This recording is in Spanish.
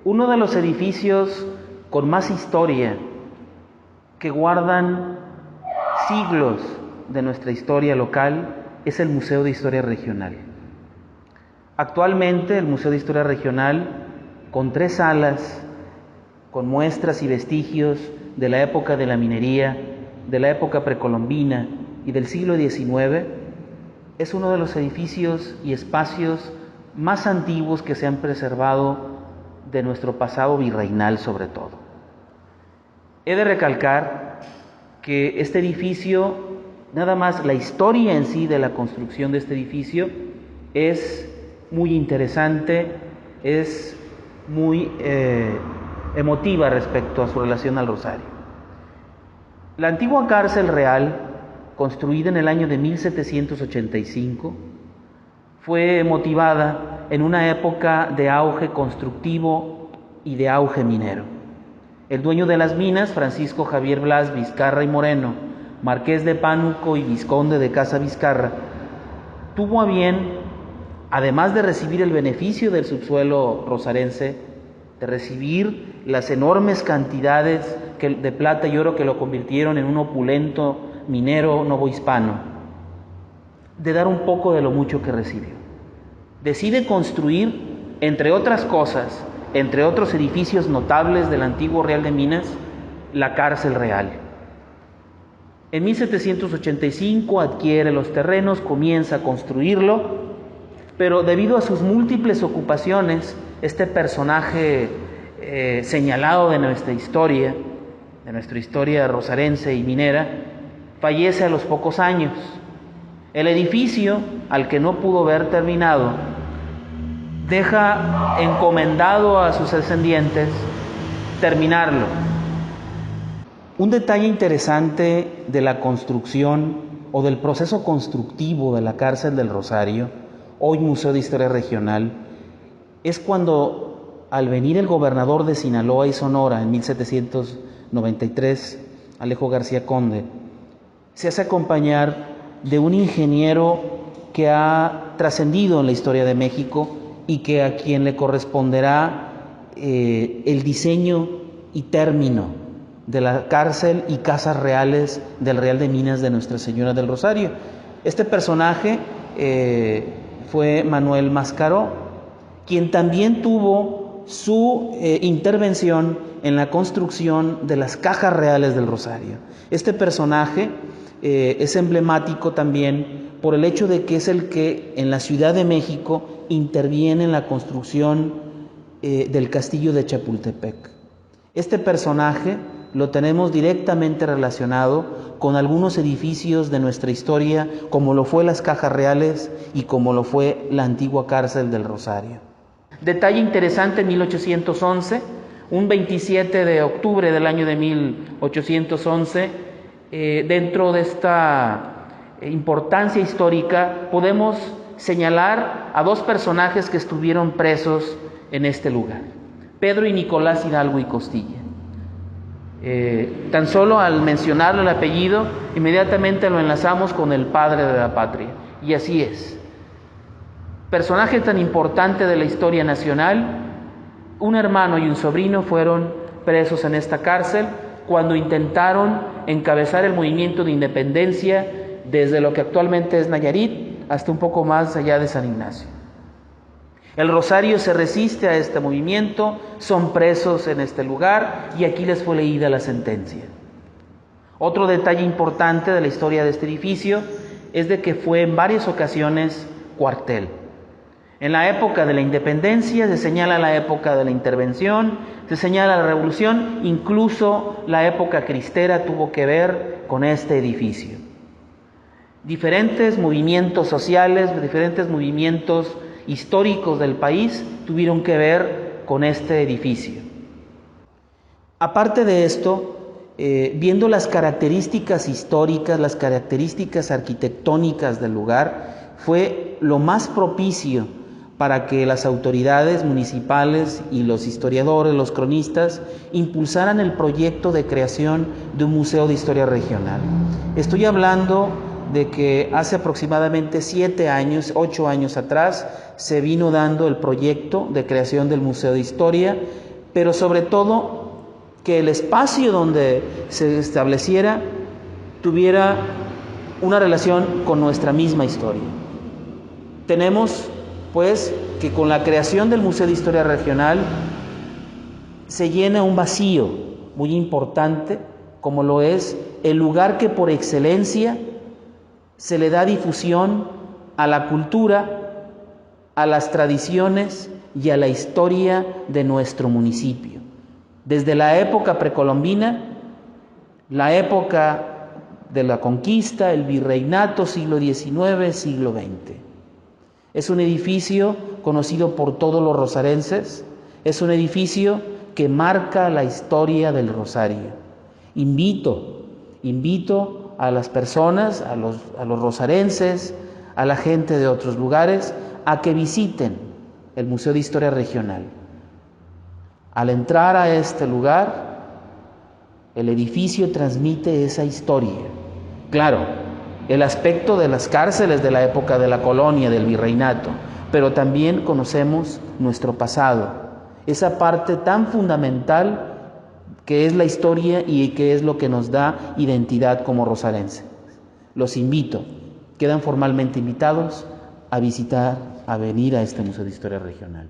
Uno de los edificios con más historia, que guardan siglos de nuestra historia local, es el Museo de Historia Regional. Actualmente el Museo de Historia Regional, con 3 salas, con muestras y vestigios de la época de la minería, de la época precolombina y del siglo XIX, es uno de los edificios y espacios más antiguos que se han preservado de nuestro pasado virreinal sobre todo. He de recalcar que este edificio, nada más la historia en sí de la construcción de este edificio es muy interesante, es muy emotiva respecto a su relación al Rosario. La antigua cárcel real, construida en el año de 1785, fue motivada en una época de auge constructivo y de auge minero. El dueño de las minas, Francisco Javier Blas Vizcarra y Moreno, marqués de Pánuco y vizconde de Casa Vizcarra, tuvo a bien, además de recibir el beneficio del subsuelo rosarense, de recibir las enormes cantidades de plata y oro que lo convirtieron en un opulento minero novohispano, de dar un poco de lo mucho que recibió. Decide construir, entre otras cosas, entre otros edificios notables del antiguo Real de Minas, la cárcel real. En 1785 adquiere los terrenos, comienza a construirlo, pero debido a sus múltiples ocupaciones, este personaje señalado de nuestra historia rosarense y minera, fallece a los pocos años. El edificio, al que no pudo ver terminado, deja encomendado a sus descendientes terminarlo. Un detalle interesante de la construcción o del proceso constructivo de la cárcel del Rosario, hoy Museo de Historia Regional, es cuando al venir el gobernador de Sinaloa y Sonora en 1793, Alejo García Conde, se hace acompañar de un ingeniero que ha trascendido en la historia de México y que a quien le corresponderá el diseño y término de la cárcel y casas reales del Real de Minas de Nuestra Señora del Rosario. Este personaje fue Manuel Mascaró, quien también tuvo su intervención en la construcción de las cajas reales del Rosario. Este personaje es emblemático también por el hecho de que es el que en la Ciudad de México interviene en la construcción del castillo de Chapultepec. Este personaje lo tenemos directamente relacionado con algunos edificios de nuestra historia, como lo fue las Cajas Reales y como lo fue la antigua cárcel del Rosario. Detalle interesante, en 1811, un 27 de octubre del año de 1811, dentro de esta importancia histórica, podemos señalar a 2 personajes que estuvieron presos en este lugar: Pedro y Nicolás Hidalgo y Costilla. Tan solo al mencionar el apellido, inmediatamente lo enlazamos con el padre de la patria, y así es. Personaje tan importante de la historia nacional, un hermano y un sobrino fueron presos en esta cárcel cuando intentaron encabezar el movimiento de independencia desde lo que actualmente es Nayarit hasta un poco más allá de San Ignacio. El Rosario se resiste a este movimiento, son presos en este lugar y aquí les fue leída la sentencia. Otro detalle importante de la historia de este edificio es de que fue en varias ocasiones cuartel. En la época de la independencia se señala la época de la intervención, se señala la revolución, incluso la época cristera tuvo que ver con este edificio. Diferentes movimientos sociales, diferentes movimientos históricos del país tuvieron que ver con este edificio. Aparte de esto, viendo las características históricas, las características arquitectónicas del lugar, fue lo más propicio para que las autoridades municipales y los historiadores, los cronistas, impulsaran el proyecto de creación de un museo de historia regional. Estoy hablando de que hace aproximadamente 8 años atrás, se vino dando el proyecto de creación del Museo de Historia. pero sobre todo que el espacio donde se estableciera tuviera una relación con nuestra misma historia. Tenemos, pues, que con la creación del Museo de Historia Regional se llena un vacío muy importante, como lo es el lugar que por excelencia se le da difusión a la cultura, a las tradiciones y a la historia de nuestro municipio. Desde la época precolombina, la época de la conquista, el virreinato, siglo XIX, siglo XX. Es un edificio conocido por todos los rosarenses, es un edificio que marca la historia del Rosario. Invito a las personas, a los rosarenses, a la gente de otros lugares, a que visiten el Museo de Historia Regional. Al entrar a este lugar, el edificio transmite esa historia. Claro, el aspecto de las cárceles de la época de la colonia, del virreinato, pero también conocemos nuestro pasado, esa parte tan fundamental que es la historia y que es lo que nos da identidad como rosarenses. Los invito, quedan formalmente invitados a visitar, a venir a este Museo de Historia Regional.